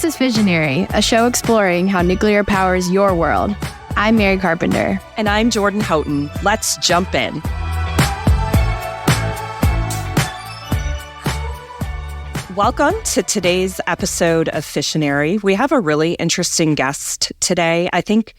This is Visionary, a show exploring how nuclear powers your world. I'm Mary Carpenter. And I'm Jordan Houghton. Let's jump in. Welcome to today's episode of Visionary. We have a really interesting guest today. I think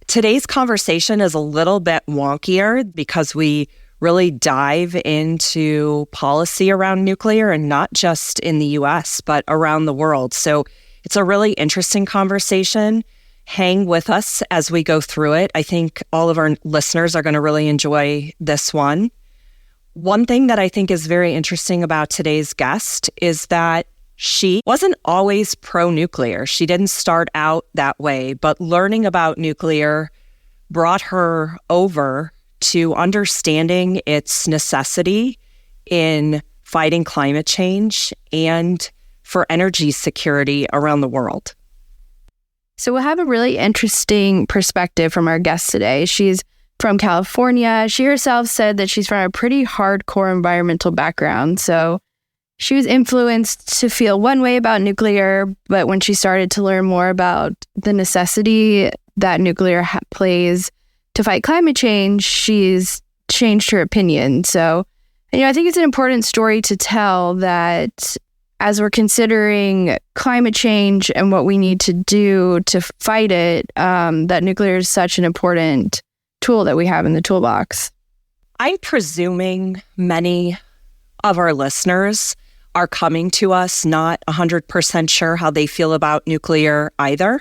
today's conversation is a little bit wonkier because we really dive into policy around nuclear, and not just in the US, but around the world. So it's a really interesting conversation. Hang with us as we go through it. I think all of our listeners are going to really enjoy this one. One thing that I think is very interesting about today's guest is that she wasn't always pro-nuclear. She didn't start out that way, but learning about nuclear brought her over to understanding its necessity in fighting climate change and for energy security around the world. So we'll have a really interesting perspective from our guest today. She's from California. She herself said that she's from a pretty hardcore environmental background. So she was influenced to feel one way about nuclear, but when she started to learn more about the necessity that nuclear plays to fight climate change, she's changed her opinion. So, I think it's an important story to tell that as we're considering climate change and what we need to do to fight it, that nuclear is such an important tool that we have in the toolbox. I'm presuming many of our listeners are coming to us not 100% sure how they feel about nuclear either.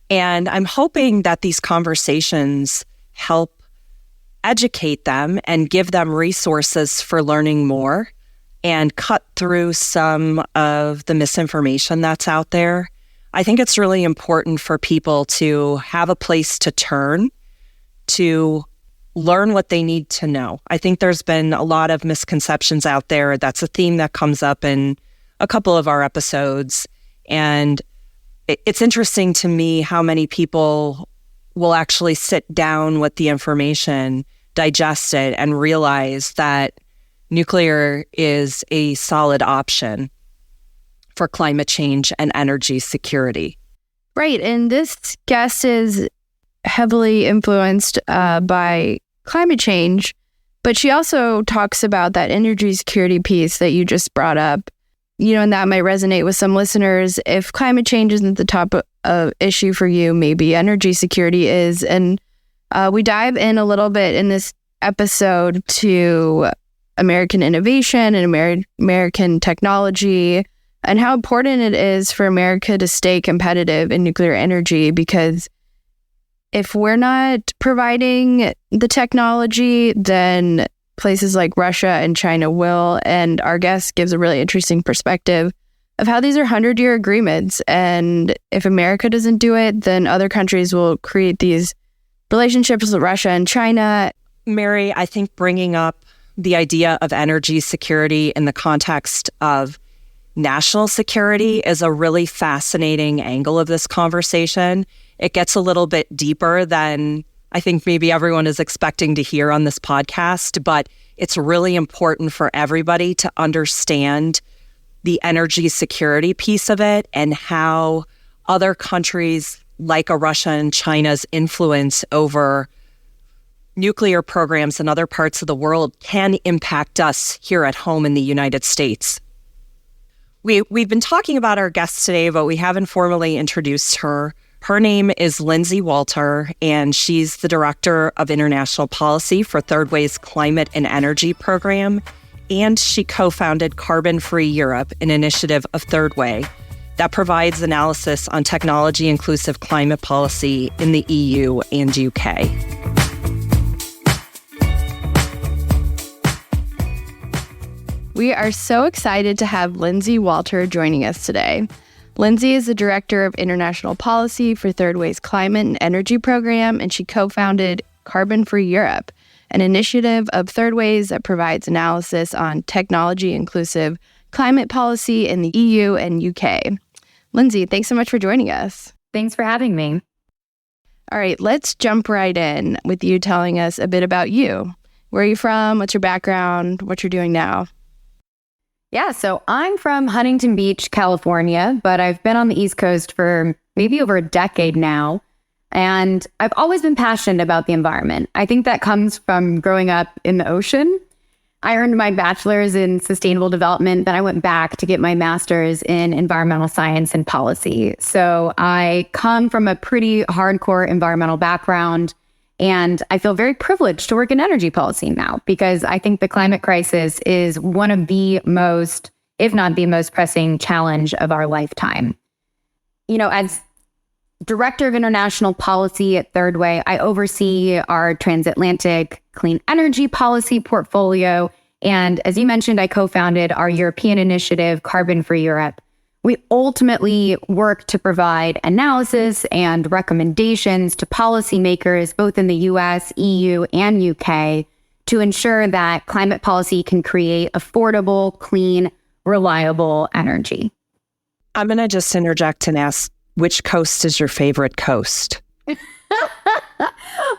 And I'm hoping that these conversations help educate them and give them resources for learning more and cut through some of the misinformation that's out there. I think it's really important for people to have a place to turn to learn what they need to know. I think there's been a lot of misconceptions out there. That's a theme that comes up in a couple of our episodes. And it's interesting to me how many people will actually sit down with the information, digest it, and realize that nuclear is a solid option for climate change and energy security. Right. And this guest is heavily influenced by climate change, but she also talks about that energy security piece that you just brought up. And that might resonate with some listeners. If climate change isn't the top issue for you, maybe energy security is. And we dive in a little bit in this episode to American innovation and American technology and how important it is for America to stay competitive in nuclear energy, because if we're not providing the technology, then places like Russia and China will. And our guest gives a really interesting perspective of how these are 100-year agreements. And if America doesn't do it, then other countries will create these relationships with Russia and China. Mary, I think bringing up the idea of energy security in the context of national security is a really fascinating angle of this conversation. It gets a little bit deeper than I think maybe everyone is expecting to hear on this podcast, but it's really important for everybody to understand the energy security piece of it and how other countries like Russia and China's influence over nuclear programs in other parts of the world can impact us here at home in the United States. We've been talking about our guest today, but we haven't formally introduced her. Her name is Lindsey Walter, and she's the Director of International Policy for Third Way's Climate and Energy Program, and she co-founded Carbon Free Europe, an initiative of Third Way that provides analysis on technology-inclusive climate policy in the EU and UK. We are so excited to have Lindsey Walter joining us today. Lindsey is the Director of International Policy for Third Way's Climate and Energy Program, and she co-founded Carbon Free Europe, an initiative of Third Way's that provides analysis on technology-inclusive climate policy in the EU and UK. Lindsey, thanks so much for joining us. Thanks for having me. All right, let's jump right in with you telling us a bit about you. Where are you from? What's your background? What you're doing now? Yeah, so I'm from Huntington Beach, California, but I've been on the East Coast for maybe over a decade now. And I've always been passionate about the environment. I think that comes from growing up in the ocean. I earned my bachelor's in sustainable development. Then I went back to get my master's in environmental science and policy. So I come from a pretty hardcore environmental background. And I feel very privileged to work in energy policy now because I think the climate crisis is one of the most, if not the most pressing challenge of our lifetime. You know, as Director of International Policy at Third Way, I oversee our transatlantic clean energy policy portfolio. And as you mentioned, I co-founded our European initiative, Carbon for Europe. We ultimately work to provide analysis and recommendations to policymakers, both in the US, EU, and UK, to ensure that climate policy can create affordable, clean, reliable energy. I'm going to just interject and ask, which coast is your favorite coast?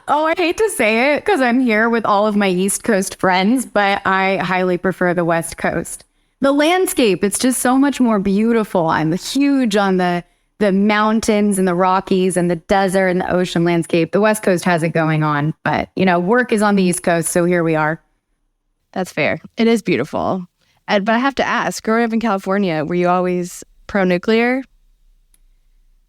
Oh, I hate to say it because I'm here with all of my East Coast friends, but I highly prefer the West Coast. The landscape, it's just so much more beautiful. I'm huge on the mountains and the Rockies and the desert and the ocean landscape. The West Coast has it going on, but, you know, work is on the East Coast, so here we are. That's fair. It is beautiful. But I have to ask, growing up in California, were you always pro-nuclear?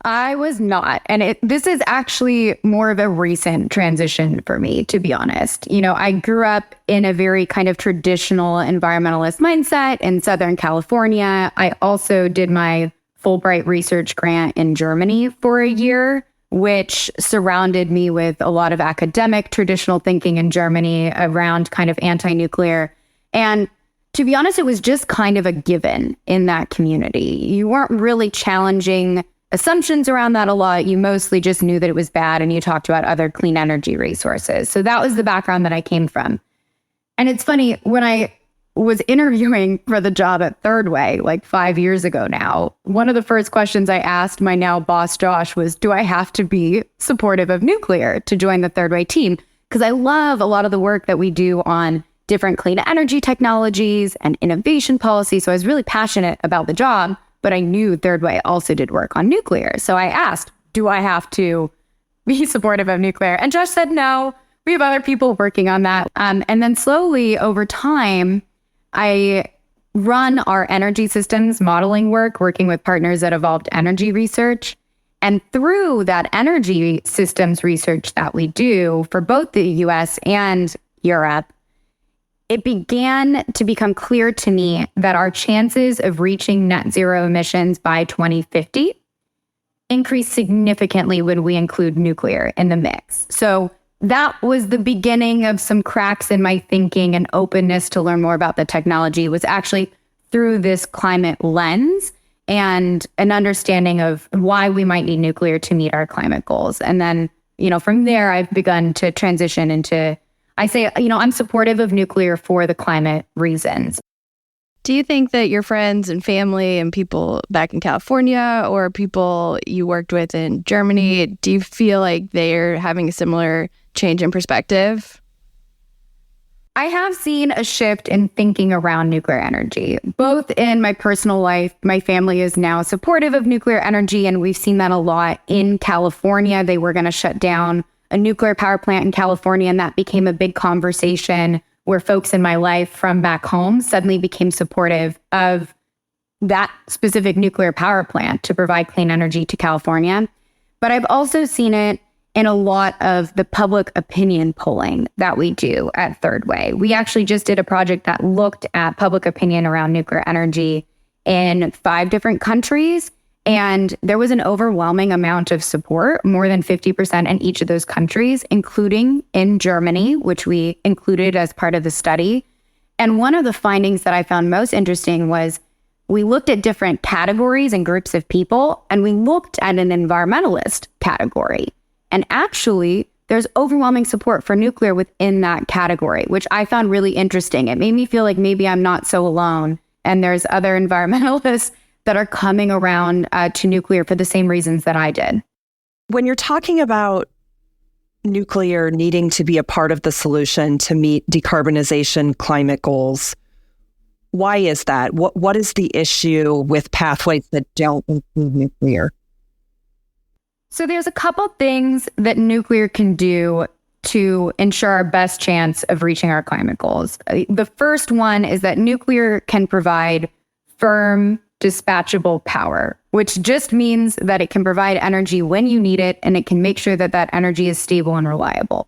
I was not. And this is actually more of a recent transition for me, to be honest. You know, I grew up in a very kind of traditional environmentalist mindset in Southern California. I also did my Fulbright research grant in Germany for a year, which surrounded me with a lot of academic traditional thinking in Germany around kind of anti-nuclear. And to be honest, it was just kind of a given in that community. You weren't really challenging assumptions around that a lot. You mostly just knew that it was bad and you talked about other clean energy resources. So that was the background that I came from. And it's funny, when I was interviewing for the job at Third Way, like 5 years ago now, one of the first questions I asked my now boss, Josh, was, do I have to be supportive of nuclear to join the Third Way team? Because I love a lot of the work that we do on different clean energy technologies and innovation policy. So I was really passionate about the job. But I knew Third Way also did work on nuclear. So I asked, do I have to be supportive of nuclear? And Josh said, no, we have other people working on that. And then slowly over time, I run our energy systems modeling work, working with partners at Evolved Energy Research. And through that energy systems research that we do for both the US and Europe, it began to become clear to me that our chances of reaching net zero emissions by 2050 increase significantly when we include nuclear in the mix. So that was the beginning of some cracks in my thinking and openness to learn more about the technology, was actually through this climate lens and an understanding of why we might need nuclear to meet our climate goals. And then, you know, from there, I've begun to transition into, I say, you know, I'm supportive of nuclear for the climate reasons. Do you think that your friends and family and people back in California or people you worked with in Germany, do you feel like they're having a similar change in perspective? I have seen a shift in thinking around nuclear energy, both in my personal life. My family is now supportive of nuclear energy, and we've seen that a lot in California. They were going to shut down a nuclear power plant in California, and that became a big conversation where folks in my life from back home suddenly became supportive of that specific nuclear power plant to provide clean energy to California. But I've also seen it in a lot of the public opinion polling that we do at Third Way. We actually just did a project that looked at public opinion around nuclear energy in 5 different countries. And there was an overwhelming amount of support, more than 50% in each of those countries, including in Germany, which we included as part of the study. And one of the findings that I found most interesting was we looked at different categories and groups of people, and we looked at an environmentalist category. And actually, there's overwhelming support for nuclear within that category, which I found really interesting. It made me feel like maybe I'm not so alone, and there's other environmentalists that are coming around to nuclear for the same reasons that I did. When you're talking about nuclear needing to be a part of the solution to meet decarbonization climate goals, Why is that? What is the issue with pathways that don't include nuclear? So there's a couple things that nuclear can do to ensure our best chance of reaching our climate goals. The first one is that nuclear can provide firm, dispatchable power, which just means that it can provide energy when you need it, and it can make sure that that energy is stable and reliable.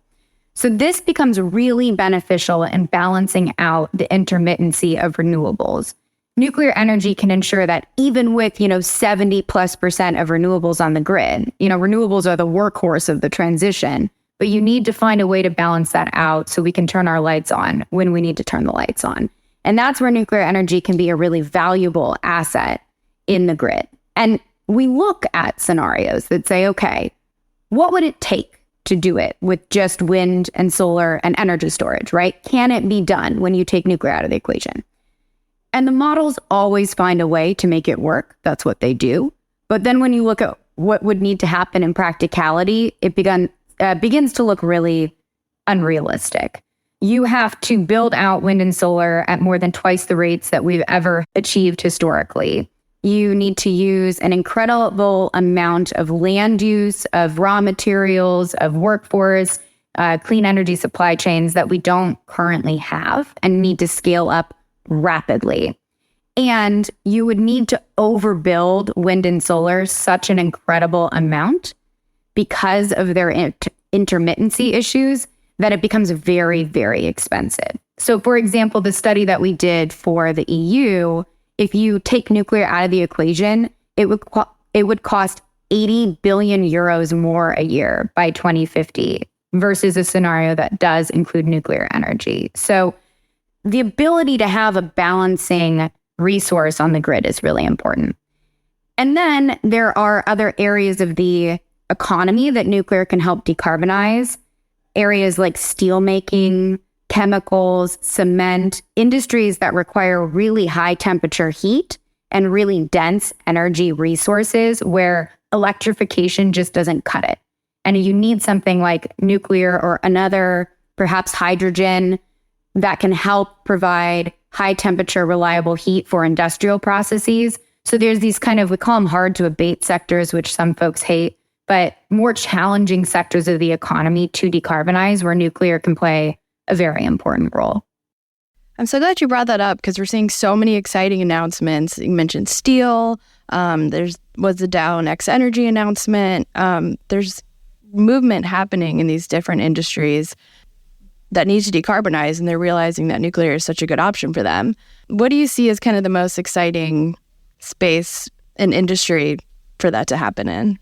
So this becomes really beneficial in balancing out the intermittency of renewables. Nuclear energy can ensure that even with, 70+% of renewables on the grid, renewables are the workhorse of the transition, but you need to find a way to balance that out so we can turn our lights on when we need to turn the lights on. And that's where nuclear energy can be a really valuable asset in the grid. And we look at scenarios that say, okay, what would it take to do it with just wind and solar and energy storage, right? Can it be done when you take nuclear out of the equation? And the models always find a way to make it work. That's what they do. But then when you look at what would need to happen in practicality, it begins to look really unrealistic. You have to build out wind and solar at more than twice the rates that we've ever achieved historically. You need to use an incredible amount of land use, of raw materials, of workforce, clean energy supply chains that we don't currently have and need to scale up rapidly. And you would need to overbuild wind and solar such an incredible amount because of their intermittency issues that it becomes very, very expensive. So for example, the study that we did for the EU, if you take nuclear out of the equation, it would cost 80 billion euros more a year by 2050 versus a scenario that does include nuclear energy. So the ability to have a balancing resource on the grid is really important. And then there are other areas of the economy that nuclear can help decarbonize. Areas like steel making, chemicals, cement, industries that require really high temperature heat and really dense energy resources where electrification just doesn't cut it. And you need something like nuclear or another, perhaps hydrogen, that can help provide high temperature, reliable heat for industrial processes. So there's these we call them hard to abate sectors, which some folks hate, but more challenging sectors of the economy to decarbonize where nuclear can play a very important role. I'm so glad you brought that up because we're seeing so many exciting announcements. You mentioned steel. Was the Dow Next Energy announcement. There's movement happening in these different industries that need to decarbonize, and they're realizing that nuclear is such a good option for them. What do you see as kind of the most exciting space and industry for that to happen in?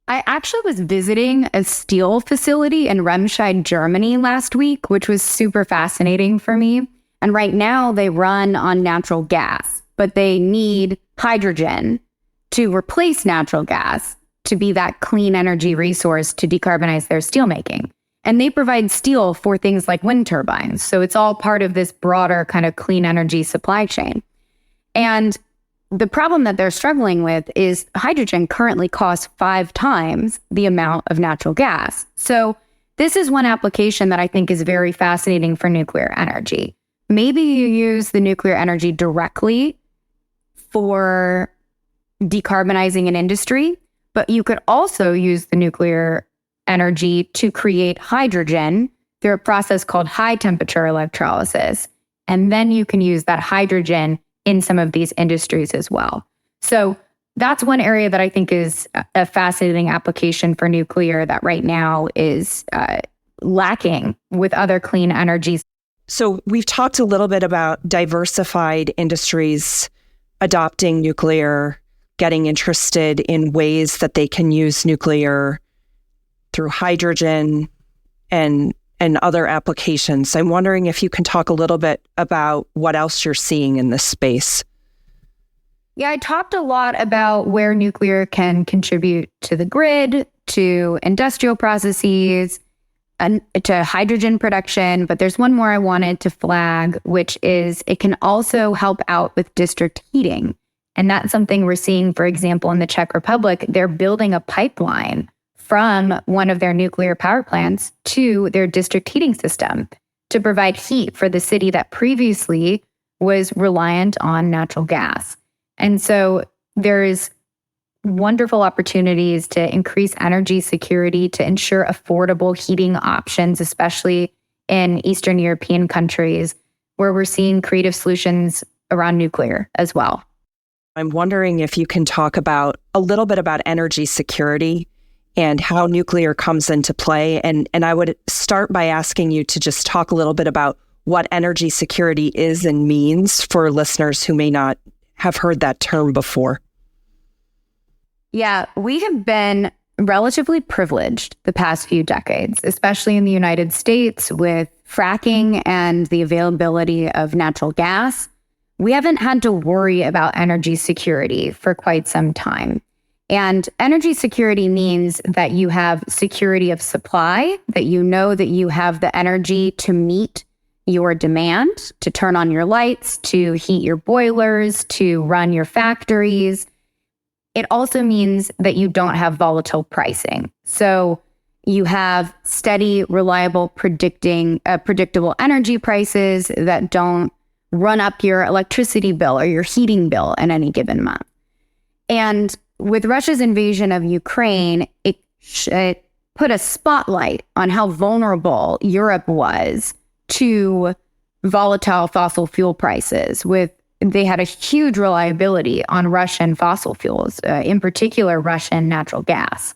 I actually was visiting a steel facility in Remscheid, Germany last week, which was super fascinating for me. And right now they run on natural gas, but they need hydrogen to replace natural gas to be that clean energy resource to decarbonize their steelmaking. And they provide steel for things like wind turbines. So it's all part of this broader kind of clean energy supply chain. And the problem that they're struggling with is hydrogen currently costs 5 times the amount of natural gas. So this is one application that I think is very fascinating for nuclear energy. Maybe you use the nuclear energy directly for decarbonizing an industry, but you could also use the nuclear energy to create hydrogen through a process called high temperature electrolysis. And then you can use that hydrogen in some of these industries as well. So that's one area that I think is a fascinating application for nuclear that right now is lacking with other clean energies. So we've talked a little bit about diversified industries adopting nuclear, getting interested in ways that they can use nuclear through hydrogen and other applications. I'm wondering if you can talk a little bit about what else you're seeing in this space. Yeah, I talked a lot about where nuclear can contribute to the grid, to industrial processes, and to hydrogen production. But there's one more I wanted to flag, which is it can also help out with district heating. And that's something we're seeing, for example, in the Czech Republic. They're building a pipeline from one of their nuclear power plants to their district heating system to provide heat for the city that previously was reliant on natural gas. And so there's wonderful opportunities to increase energy security, to ensure affordable heating options, especially in Eastern European countries, where we're seeing creative solutions around nuclear as well. I'm wondering if you can talk about a little bit about energy security and how nuclear comes into play. And I would start by asking you to just talk a little bit about what energy security is and means for listeners who may not have heard that term before. Yeah, we have been relatively privileged the past few decades, especially in the United States with fracking and the availability of natural gas. We haven't had to worry about energy security for quite some time. And energy security means that you have security of supply, that you know that you have the energy to meet your demand, to turn on your lights, to heat your boilers, to run your factories. It also means that you don't have volatile pricing. So you have steady, reliable, predictable energy prices that don't run up your electricity bill or your heating bill in any given month. And with Russia's invasion of Ukraine, it put a spotlight on how vulnerable Europe was to volatile fossil fuel prices. They had a huge reliability on Russian fossil fuels, in particular Russian natural gas.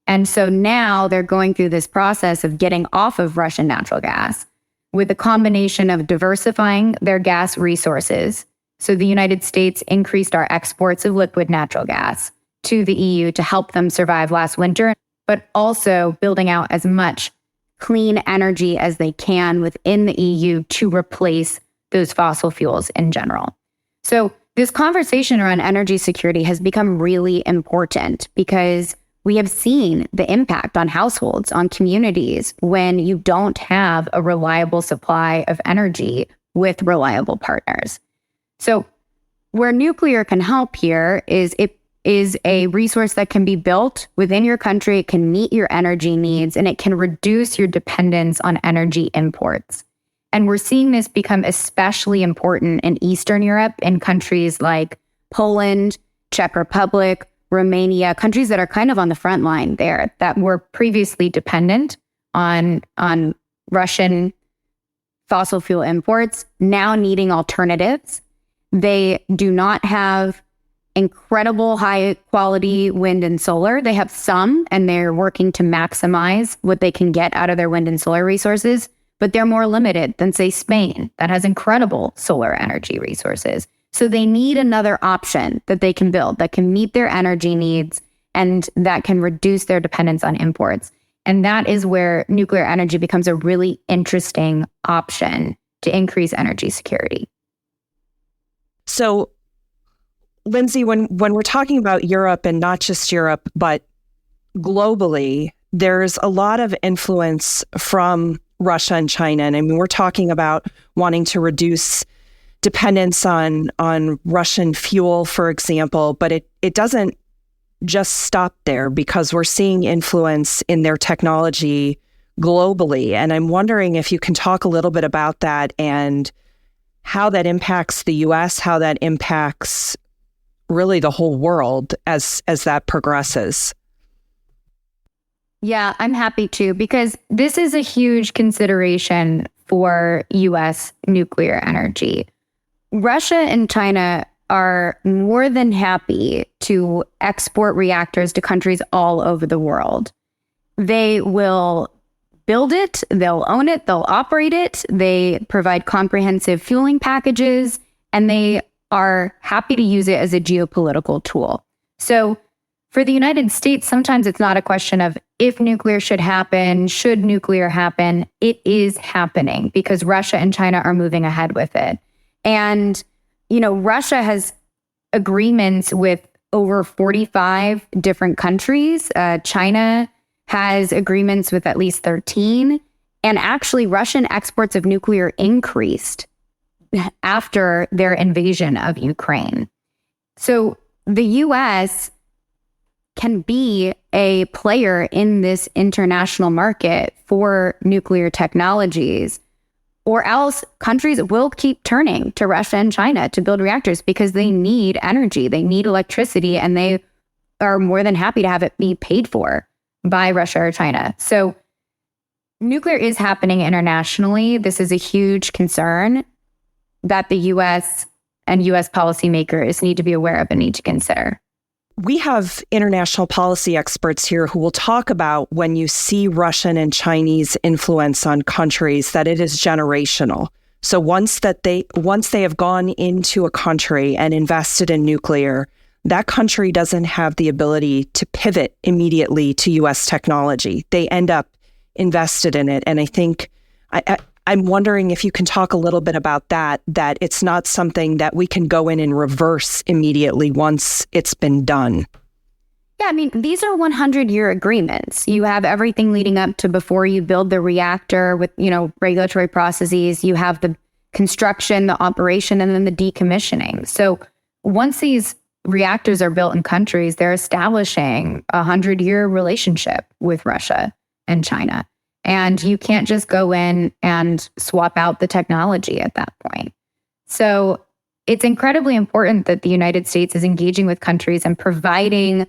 And so now they're going through this process of getting off of Russian natural gas with a combination of diversifying their gas resources. So the United States increased our exports of liquid natural gas to the EU to help them survive last winter, but also building out as much clean energy as they can within the EU to replace those fossil fuels in general. So this conversation around energy security has become really important because we have seen the impact on households, on communities, when you don't have a reliable supply of energy with reliable partners. So where nuclear can help here is it is a resource that can be built within your country. It can meet your energy needs, and it can reduce your dependence on energy imports. And we're seeing this become especially important in Eastern Europe, in countries like Poland, Czech Republic, Romania, countries that are kind of on the front line there, that were previously dependent on Russian fossil fuel imports, now needing alternatives. They do not have incredible high quality wind and solar. They have some, and they're working to maximize what they can get out of their wind and solar resources, but they're more limited than, say, Spain, that has incredible solar energy resources. So they need another option that they can build that can meet their energy needs and that can reduce their dependence on imports. And that is where nuclear energy becomes a really interesting option to increase energy security. So, Lindsey, when we're talking about Europe, and not just Europe, but globally, there's a lot of influence from Russia and China. And I mean, we're talking about wanting to reduce dependence on Russian fuel, for example, but it doesn't just stop there, because we're seeing influence in their technology globally. And I'm wondering if you can talk a little bit about that and how that impacts the US, how that impacts really the whole world as that progresses. Yeah, I'm happy to, because this is a huge consideration for US nuclear energy. Russia and China are more than happy to export reactors to countries all over the world. They will build it, they'll own it, they'll operate it, they provide comprehensive fueling packages, and they are happy to use it as a geopolitical tool. So for the United States, sometimes it's not a question of if nuclear should happen, should nuclear happen. It is happening because Russia and China are moving ahead with it. And, you know, Russia has agreements with over 45 different countries. China has agreements with at least 13. And actually, Russian exports of nuclear increased after their invasion of Ukraine. So the US can be a player in this international market for nuclear technologies or else countries will keep turning to Russia and China to build reactors because they need energy, they need electricity, and they are more than happy to have it be paid for by Russia or China. So nuclear is happening internationally. This is a huge concern that the U.S. and U.S. policymakers need to be aware of and need to consider. We have international policy experts here who will talk about when you see Russian and Chinese influence on countries, that it is generational. So once they have gone into a country and invested in nuclear, that country doesn't have the ability to pivot immediately to U.S. technology. They end up invested in it. And I think I'm wondering if you can talk a little bit about that it's not something that we can go in and reverse immediately once it's been done. Yeah, I mean, these are 100-year agreements. You have everything leading up to before you build the reactor with, regulatory processes. You have the construction, the operation, and then the decommissioning. So once these reactors are built in countries, they're establishing a 100-year relationship with Russia and China. And you can't just go in and swap out the technology at that point. So it's incredibly important that the United States is engaging with countries and providing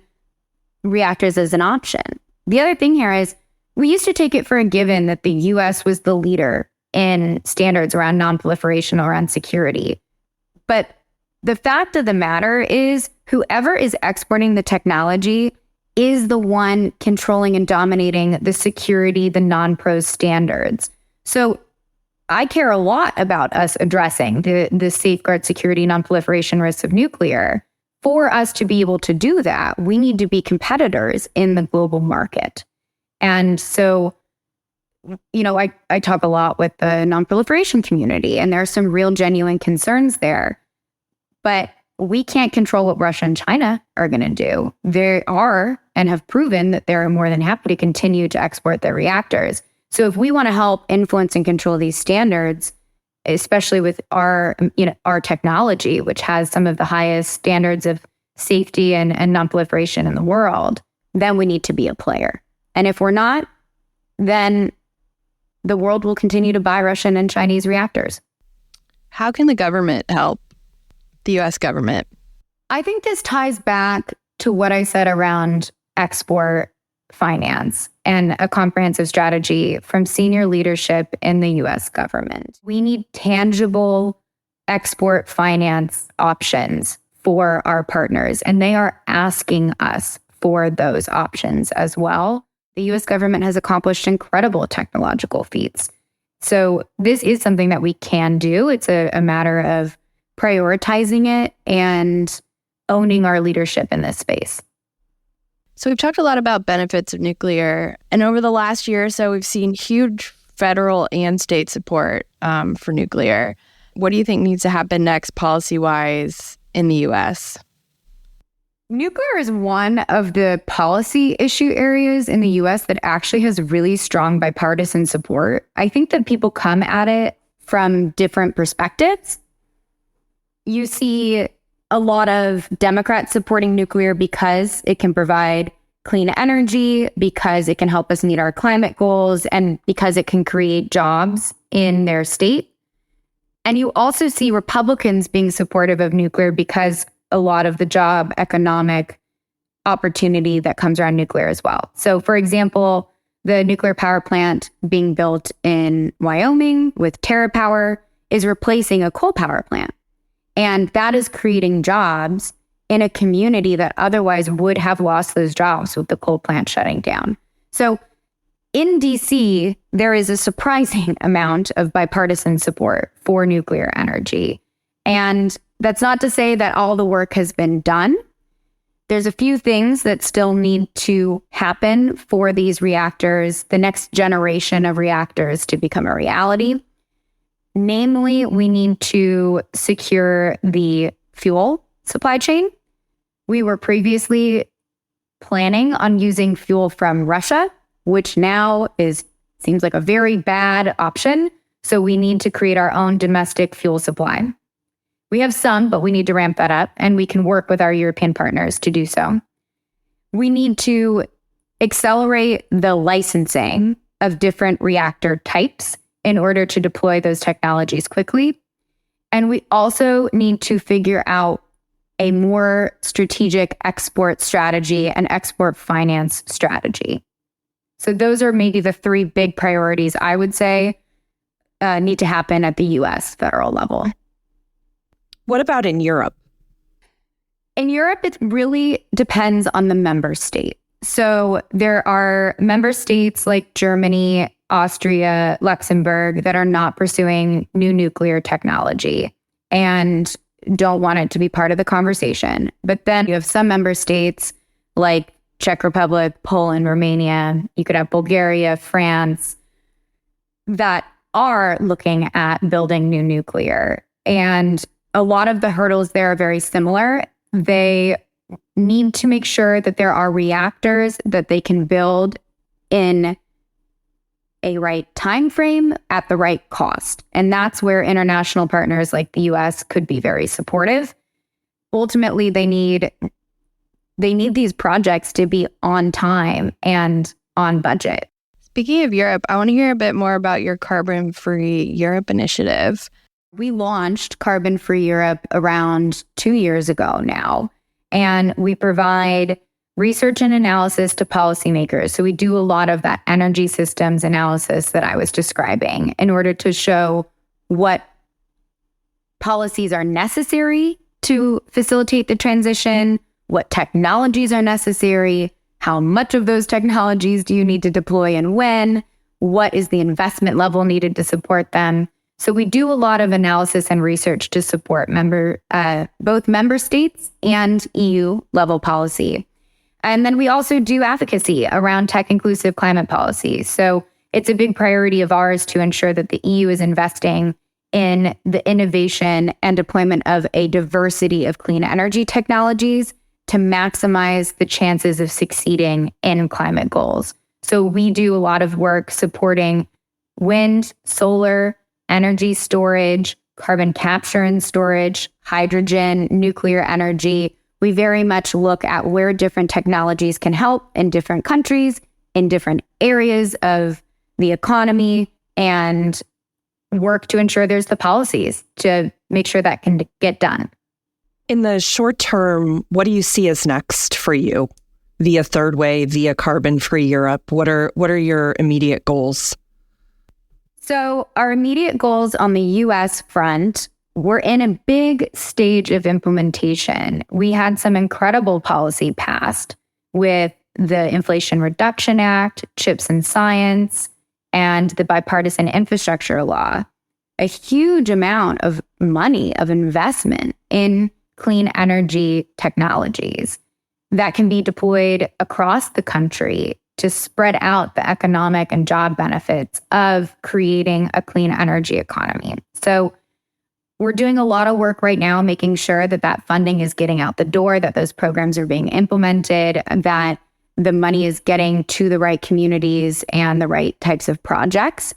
reactors as an option. The other thing here is we used to take it for a given that the US was the leader in standards around nonproliferation or around security. But the fact of the matter is whoever is exporting the technology is the one controlling and dominating the security, the non-pro standards. So I care a lot about us addressing the safeguard security, non-proliferation risks of nuclear. For us to be able to do that, we need to be competitors in the global market. And so, I talk a lot with the non-proliferation community, and there are some real genuine concerns there. But we can't control what Russia and China are going to do. They are and have proven that they're more than happy to continue to export their reactors. So if we want to help influence and control these standards, especially with our technology, which has some of the highest standards of safety and nonproliferation in the world, then we need to be a player. And if we're not, then the world will continue to buy Russian and Chinese reactors. How can the government help the U.S. government? I think this ties back to what I said around export finance and a comprehensive strategy from senior leadership in the U.S. government. We need tangible export finance options for our partners, and they are asking us for those options as well. The U.S. government has accomplished incredible technological feats. So this is something that we can do. It's a matter of prioritizing it and owning our leadership in this space. So we've talked a lot about benefits of nuclear. And over the last year or so, we've seen huge federal and state support for nuclear. What do you think needs to happen next policy-wise in the U.S.? Nuclear is one of the policy issue areas in the U.S. that actually has really strong bipartisan support. I think that people come at it from different perspectives. You see a lot of Democrats supporting nuclear because it can provide clean energy, because it can help us meet our climate goals, and because it can create jobs in their state. And you also see Republicans being supportive of nuclear because a lot of the job economic opportunity that comes around nuclear as well. So, for example, the nuclear power plant being built in Wyoming with TerraPower is replacing a coal power plant. And that is creating jobs in a community that otherwise would have lost those jobs with the coal plant shutting down. So in DC, there is a surprising amount of bipartisan support for nuclear energy. And that's not to say that all the work has been done. There's a few things that still need to happen for these reactors, the next generation of reactors, to become a reality. Namely, we need to secure the fuel supply chain. We were previously planning on using fuel from Russia, which now seems like a very bad option. So we need to create our own domestic fuel supply. We have some, but we need to ramp that up, and we can work with our European partners to do so. We need to accelerate the licensing of different reactor types in order to deploy those technologies quickly. And we also need to figure out a more strategic export strategy and export finance strategy. So those are maybe the three big priorities I would say need to happen at the US federal level. What about in Europe? In Europe, it really depends on the member state. So there are member states like Germany, Austria, Luxembourg that are not pursuing new nuclear technology and don't want it to be part of the conversation. But then you have some member states like Czech Republic, Poland, Romania, you could have Bulgaria, France, that are looking at building new nuclear. And a lot of the hurdles there are very similar. They need to make sure that there are reactors that they can build in a right time frame at the right cost. And that's where international partners like the US could be very supportive. Ultimately, they need these projects to be on time and on budget. Speaking of Europe, I want to hear a bit more about your Carbon-Free Europe initiative. We launched Carbon-Free Europe around 2 years ago now, and we provide research and analysis to policymakers. So we do a lot of that energy systems analysis that I was describing in order to show what policies are necessary to facilitate the transition, what technologies are necessary, how much of those technologies do you need to deploy and when, what is the investment level needed to support them. So we do a lot of analysis and research to support both member states and EU level policy. And then we also do advocacy around tech-inclusive climate policy. So it's a big priority of ours to ensure that the EU is investing in the innovation and deployment of a diversity of clean energy technologies to maximize the chances of succeeding in climate goals. So we do a lot of work supporting wind, solar, energy storage, carbon capture and storage, hydrogen, nuclear energy. We very much look at where different technologies can help in different countries, in different areas of the economy, and work to ensure there's the policies to make sure that can get done. In the short term, what do you see as next for you via Third Way, via Carbon-Free Europe? What are your immediate goals? So our immediate goals on the US front, we're in a big stage of implementation. We had some incredible policy passed with the Inflation Reduction Act, CHIPS and Science, and the Bipartisan Infrastructure Law. A huge amount of money, of investment in clean energy technologies that can be deployed across the country to spread out the economic and job benefits of creating a clean energy economy. So we're doing a lot of work right now, making sure that that funding is getting out the door, that those programs are being implemented, that the money is getting to the right communities and the right types of projects.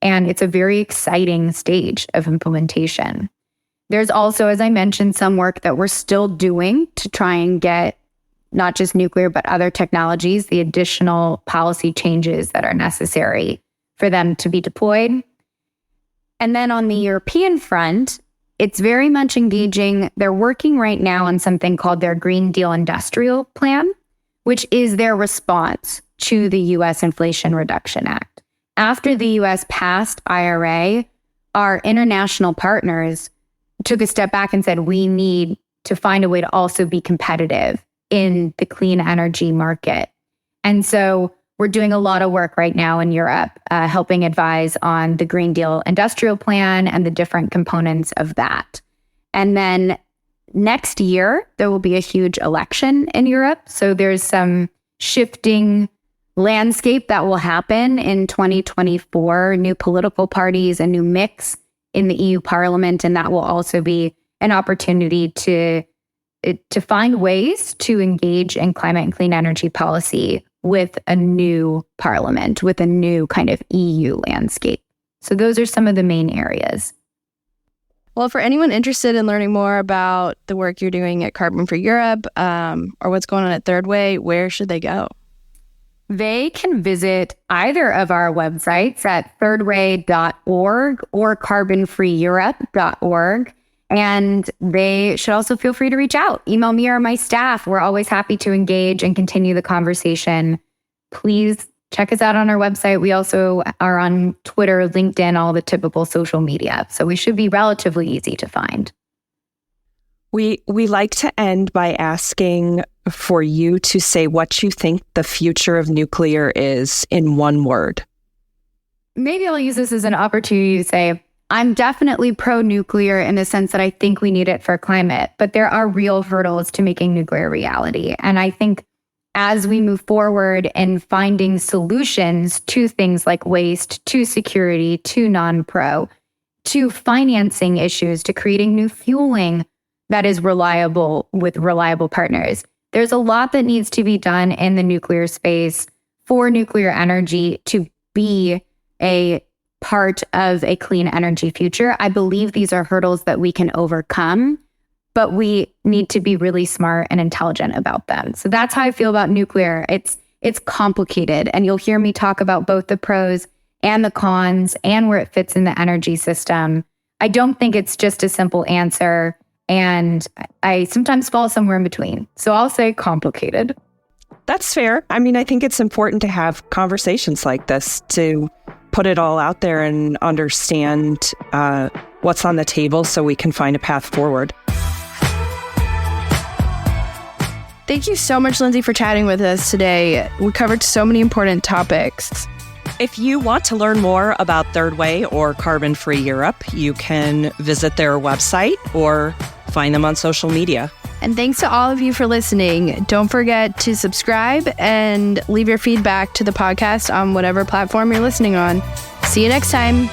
And it's a very exciting stage of implementation. There's also, as I mentioned, some work that we're still doing to try and get not just nuclear, but other technologies, the additional policy changes that are necessary for them to be deployed. And then on the European front, it's very much engaging. They're working right now on something called their Green Deal Industrial Plan, which is their response to the US Inflation Reduction Act. After the US passed IRA, our international partners took a step back and said, we need to find a way to also be competitive in the clean energy market. And so we're doing a lot of work right now in Europe, helping advise on the Green Deal Industrial Plan and the different components of that. And then next year, there will be a huge election in Europe. So there's some shifting landscape that will happen in 2024, new political parties, a new mix in the EU Parliament. And that will also be an opportunity to find ways to engage in climate and clean energy policy with a new parliament, with a new kind of EU landscape. So those are some of the main areas. Well, for anyone interested in learning more about the work you're doing at Carbon-Free Europe or what's going on at Third Way, where should they go? they can visit either of our websites at thirdway.org or carbonfreeeurope.org. And they should also feel free to reach out. Email me or my staff. We're always happy to engage and continue the conversation. Please check us out on our website. We also are on Twitter, LinkedIn, all the typical social media. So we should be relatively easy to find. We like to end by asking for you to say what you think the future of nuclear is in one word. Maybe I'll use this as an opportunity to say, I'm definitely pro-nuclear in the sense that I think we need it for climate, but there are real hurdles to making nuclear reality. And I think as we move forward in finding solutions to things like waste, to security, to non-pro, to financing issues, to creating new fueling that is reliable with reliable partners, there's a lot that needs to be done in the nuclear space for nuclear energy to be a part of a clean energy future. I believe these are hurdles that we can overcome, but we need to be really smart and intelligent about them. So that's how I feel about nuclear. It's complicated, and you'll hear me talk about both the pros and the cons and where it fits in the energy system. I don't think it's just a simple answer, and I sometimes fall somewhere in between. So I'll say complicated. That's fair. I mean, I think it's important to have conversations like this to put it all out there and understand what's on the table so we can find a path forward. Thank you so much, Lindsey, for chatting with us today. We covered so many important topics. If you want to learn more about Third Way or Carbon Free Europe, you can visit their website or find them on social media. And thanks to all of you for listening. Don't forget to subscribe and leave your feedback to the podcast on whatever platform you're listening on. See you next time.